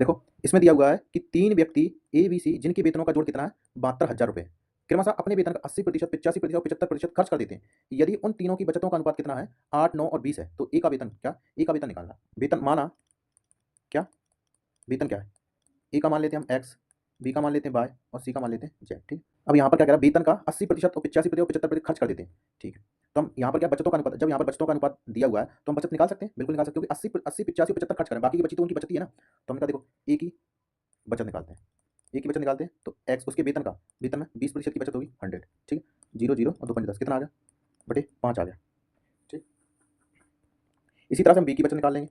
देखो इसमें दिया हुआ है कि 3 व्यक्ति ए, बी, सी जिनके वेतनों का जोड़ कितना है 72,000 रुपए क्रमशः अपने वेतन का 80%, 85% और 75% खर्च कर देते हैं। यदि उन तीनों की बचतों का अनुपात कितना है 8, 9 और 20 है तो ए का वेतन क्या, ए का वेतन निकालना। वेतन माना क्या, वेतन क्या है, ए का मान लेते हैं हम एक्स, बी का मान लेते हैं वाई और सी का मान लेते हैं जेड। ठीक, अब यहाँ पर क्या कह रहा है वेतन का 80% और 85% और 75% खर्च कर देते हैं। ठीक है, तो हम यहाँ पर क्या बचतों का अनुपात, जब यहाँ पर बचतों का अनुपात दिया हुआ है तो हम बचत निकाल सकते हैं, बिल्कुल निकाल सकते हैं, क्योंकि 80 85 75 खर्च करें, बाकी की बची तो उनकी बचत ही है ना। तो हमने कहा देखो ए की बचत निकालते हैं, ए की बचत निकालते हैं तो एक्स उसके वेतन का, वेतन में 20% की बचत होगी 100। ठीक है, 0 0 और 2 5 10 कितना आ गया बटे 5 आ गया। ठीक, इसी तरह से हम बी की बचत निकाल लेंगे,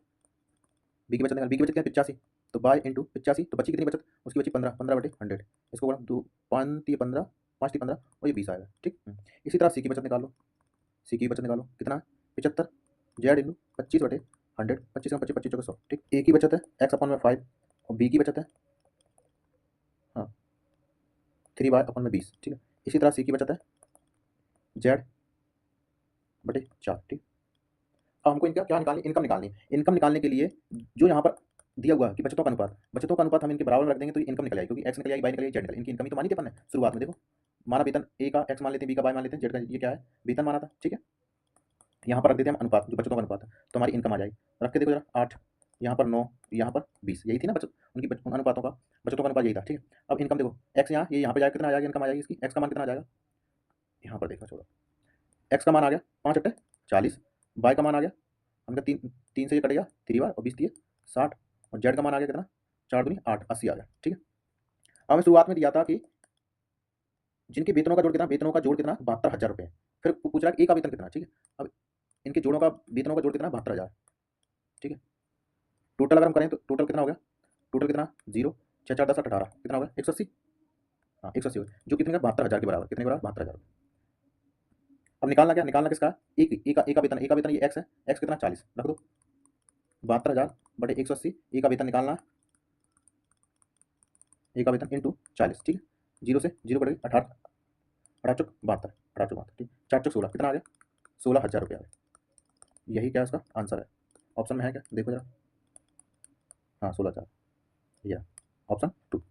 बी की बचत निकाल, बी की बचत क्या है 85, तो बाय इंटू 85 तो बची कितनी बचत, उसकी बची 15, 15 बटे 100, इसको बोला 2 5 3 15 5 3 15 और ये 20 आएगा। ठीक, इसी तरह सी की बचत निकाल लो, सी की बचत निकालो कितना है 75 जेड इंटू 25 बटे 100, 25 25 25 100। ठीक, ए की बचत है एक्स अपॉन में 5 और बी की बचत है हाँ 3 वाई अपॉन में 20। ठीक है, इसी तरह सी की बचत है जेड बटे 4। ठीक, अब हमको इनका क्या निकालनी, इनकम निकालनी है। इनकम निकालने के लिए जो यहाँ पर दिया हुआ है कि बचतों का अनुपात, बचतों का अनुपात हम इनके बराबर में रख देंगे तो ये इनकम निकल आएगी, क्योंकि एक्स निकल आएगी, वाई निकल आएगी, जेड निकल, इनकी इनकम ही तो मानी थी अपन ने शुरुआत में। देखो हमारा वेतन ए का एक्स मान लेते हैं, बी का वाई मान लेते हैं, जेड का ये क्या है वेतन माना था। ठीक है, यहाँ पर रख देते हैं हम अनुपात, जो बचतों का अनुपात है, तो हमारी इनकम आ जाएगी। रख के देखो जरा 8, यहाँ पर 9, यहाँ पर 20, यही थी ना बचत उनकी, अनुपातों का बचतों का अनुपात यही था। ठीक है, अब इनकम देखो एक्स यहाँ, ये यहाँ पे जाएगा कितना आ जाएगा, इनकम आ जाएगी इसकी, एक्स का मान कितना आ जाएगा, यहाँ पर देखो छोड़ो, एक्स का मान आ गया 5 अट्टे 40, वाई का मान आ गया हमका 3 से ये कटेगा 3 बार और 20 दिए 60, और जेड का मान आ गया कितना 4 दूनी 8 80 आ गया। ठीक है, अब हमें शुरुआत में दिया था कि जिनके वेतनों का जोड़ कितना, वेतनों का जोड़ कितना 72,000 रुपये, फिर पूछ रहा है ए का वेतन कितना। ठीक है, अब इनके जोड़ों का वेतनों का जोड़ कितना 72,000। ठीक है, टोटल अगर हम करें तो टोटल कितना हो गया, टोटल कितना 0 6 4 10 8 18 कितना हो गया 180, हाँ 180 हो गया, जो कितने का 72,000 के बराबर, कितने के बराबर 72,000। अब निकालना क्या, निकालना किसका, ए का वेतन, ए का वेतन ये एक्स है, एक्स कितना 40 रख दो, 72,000 बटे 180, ए का वेतन निकालना, ए का वेतन इंटू 40। ठीक है, 0 से 0 कटेगा 18, 18 चौक 72, 18 चौक 72। ठीक, 4 चौक 16 कितना आ गया 16,000 रुपये आ गया। यही क्या इसका आंसर है, ऑप्शन में है क्या देखो जरा, हाँ 16,000, यह ऑप्शन 2।